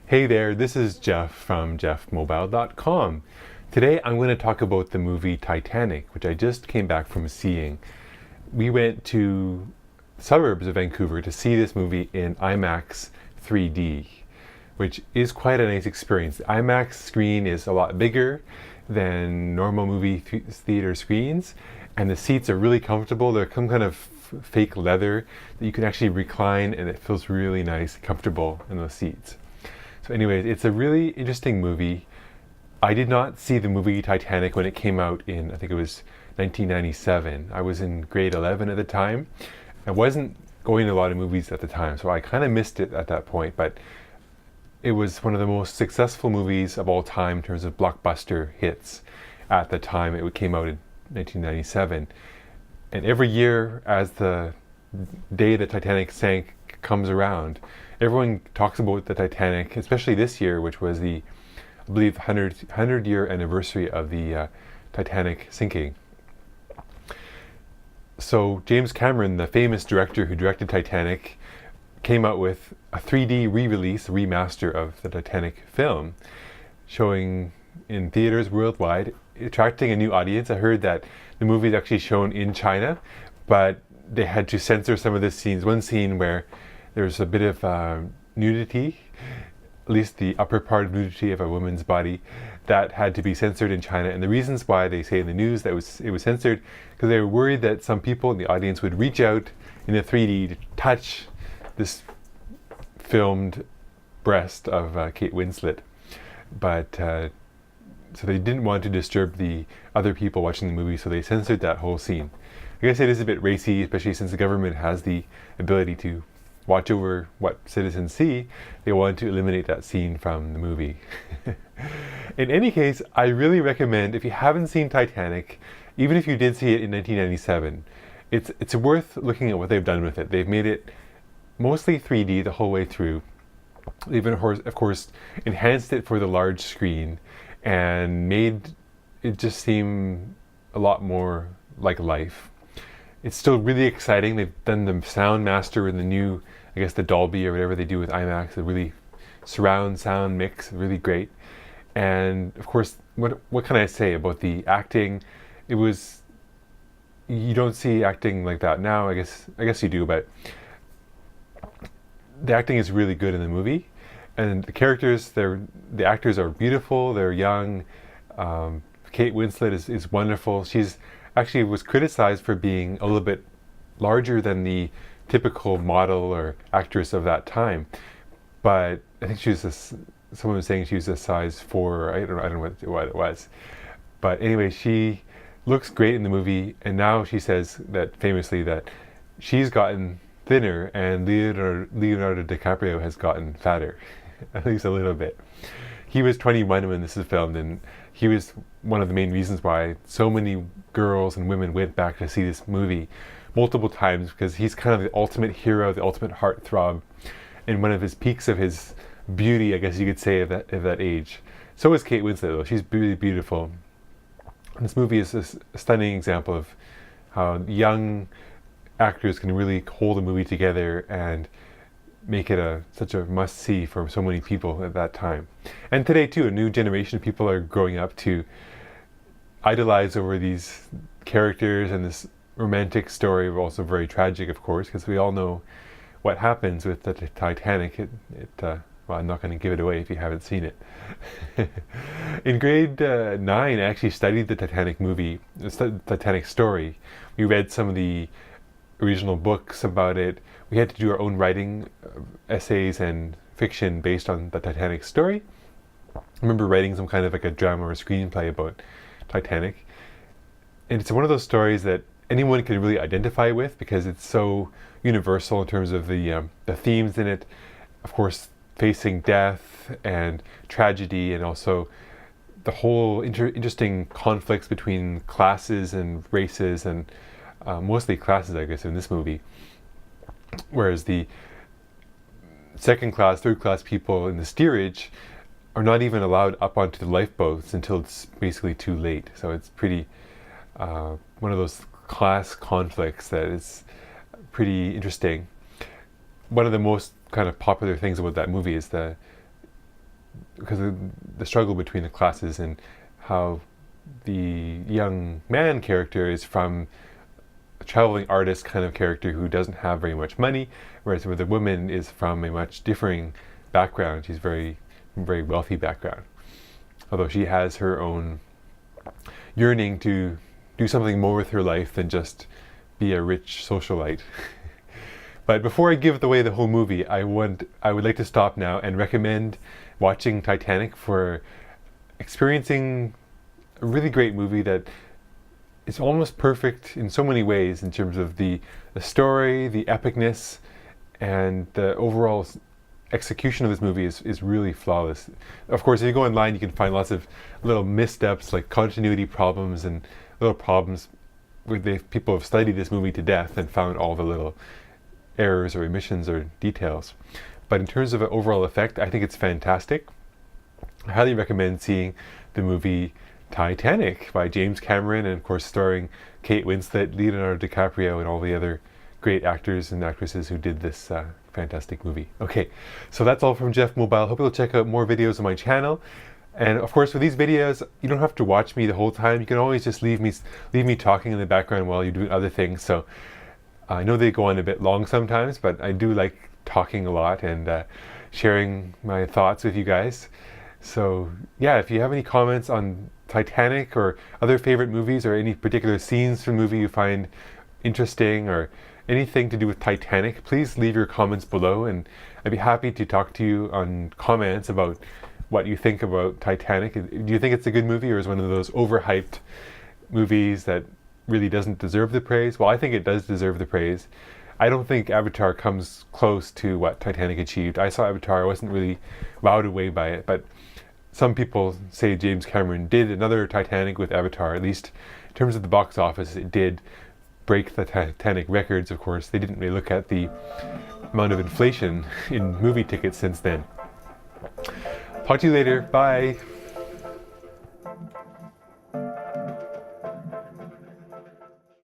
Hey there, this is Jeff from geoffmobile.com. Today I'm going to talk about the movie Titanic, which I just came back from seeing. We went to suburbs of Vancouver to see this movie in IMAX 3D, which is quite a nice experience. The IMAX screen is a lot bigger than normal movie theater screens, and the seats are really comfortable. They're some kind of fake leather that you can actually recline, and it feels really nice, comfortable in those seats. So anyways, it's a really interesting movie. I did not see the movie Titanic when it came out in, I think it was 1997. I was in grade 11 at the time. I wasn't going to a lot of movies at the time, so I kind of missed it at that point, but it was one of the most successful movies of all time in terms of blockbuster hits at the time. It came out in 1997. And every year, as the day the Titanic sank comes around, everyone talks about the Titanic, especially this year, which was the, I believe, 100-year anniversary of the Titanic sinking. So James Cameron, the famous director who directed Titanic, came out with a 3D re-release, remaster of the Titanic film, showing in theaters worldwide, attracting a new audience. I heard that the movie is actually shown in China, but they had to censor some of the scenes. One scene where there's a bit of nudity, at least the upper part of nudity of a woman's body, that had to be censored in China. And the reasons why they say in the news that it was censored, because they were worried that some people in the audience would reach out in the 3D to touch this filmed breast of Kate Winslet. But so they didn't want to disturb the other people watching the movie, so they censored that whole scene. I guess it is a bit racy, especially since the government has the ability to watch over what citizens see. They wanted to eliminate that scene from the movie. In any case, I really recommend, if you haven't seen Titanic, even if you did see it in 1997, it's worth looking at what they've done with it. They've made it mostly 3D the whole way through. They've, of course, enhanced it for the large screen and made it just seem a lot more like life. It's still really exciting. They've done the sound master in the new, I guess, the Dolby or whatever they do with IMAX, a really surround sound mix, really great. And of course, what can I say about the acting? It was, you don't see acting like that now. I guess you do, but the acting is really good in the movie, and the characters, the actors are beautiful. They're young. Kate Winslet is wonderful. She's actually was criticized for being a little bit larger than the typical model or actress of that time, but I think she was someone was saying she was a size 4. I don't know what it was, but anyway, she looks great in the movie. And now she says that famously that she's gotten thinner and Leonardo DiCaprio has gotten fatter, at least a little bit. He was 21 when this is filmed, and he was one of the main reasons why so many girls and women went back to see this movie multiple times, because he's kind of the ultimate hero, the ultimate heartthrob, and one of his peaks of his beauty, I guess you could say, of that age. So is Kate Winslet, though. She's really beautiful. And this movie is a stunning example of how young actors can really hold a movie together and make it such a must-see for so many people at that time. And today too, a new generation of people are growing up to idolize over these characters, and this romantic story, also very tragic, of course, because we all know what happens with the Titanic. Well, I'm not going to give it away if you haven't seen it. In grade 9, I actually studied the Titanic movie, the Titanic story. We read some of the original books about it. We had to do our own writing, essays and fiction based on the Titanic story. I remember writing some kind of like a drama or a screenplay about Titanic. And it's one of those stories that anyone can really identify with, because it's so universal in terms of the themes in it. Of course, facing death and tragedy, and also the whole interesting conflicts between classes and races, and mostly classes, I guess, in this movie. Whereas the second class, third class people in the steerage are not even allowed up onto the lifeboats until it's basically too late. So it's pretty, one of those class conflicts that is pretty interesting. One of the most kind of popular things about that movie is because of the struggle between the classes and how the young man character is from a traveling artist kind of character who doesn't have very much money, whereas the woman is from a much differing background. She's very wealthy background, although she has her own yearning to do something more with her life than just be a rich socialite. But before I give away the whole movie, I would like to stop now and recommend watching Titanic for experiencing a really great movie that is almost perfect in so many ways in terms of the story, the epicness, and the overall execution of this movie is really flawless. Of course, if you go online, you can find lots of little missteps like continuity problems and little problems where people have studied this movie to death and found all the little errors or omissions or details. But in terms of an overall effect, I think it's fantastic. I highly recommend seeing the movie Titanic by James Cameron, and of course starring Kate Winslet, Leonardo DiCaprio, and all the other great actors and actresses who did this fantastic movie. Okay, so that's all from geoffmobile. Hope you'll check out more videos on my channel. And of course, for these videos, you don't have to watch me the whole time. You can always just leave me talking in the background while you're doing other things. So I know they go on a bit long sometimes, but I do like talking a lot and sharing my thoughts with you guys. So yeah, if you have any comments on Titanic or other favorite movies or any particular scenes from the movie you find interesting or anything to do with Titanic, please leave your comments below, and I'd be happy to talk to you on comments about what you think about Titanic. Do you think it's a good movie, or is one of those overhyped movies that really doesn't deserve the praise? Well, I think it does deserve the praise. I don't think Avatar comes close to what Titanic achieved. I saw Avatar, I wasn't really wowed away by it, but some people say James Cameron did another Titanic with Avatar. At least in terms of the box office, it did break the Titanic records. Of course, they didn't really look at the amount of inflation in movie tickets since then. Talk to you later. Bye.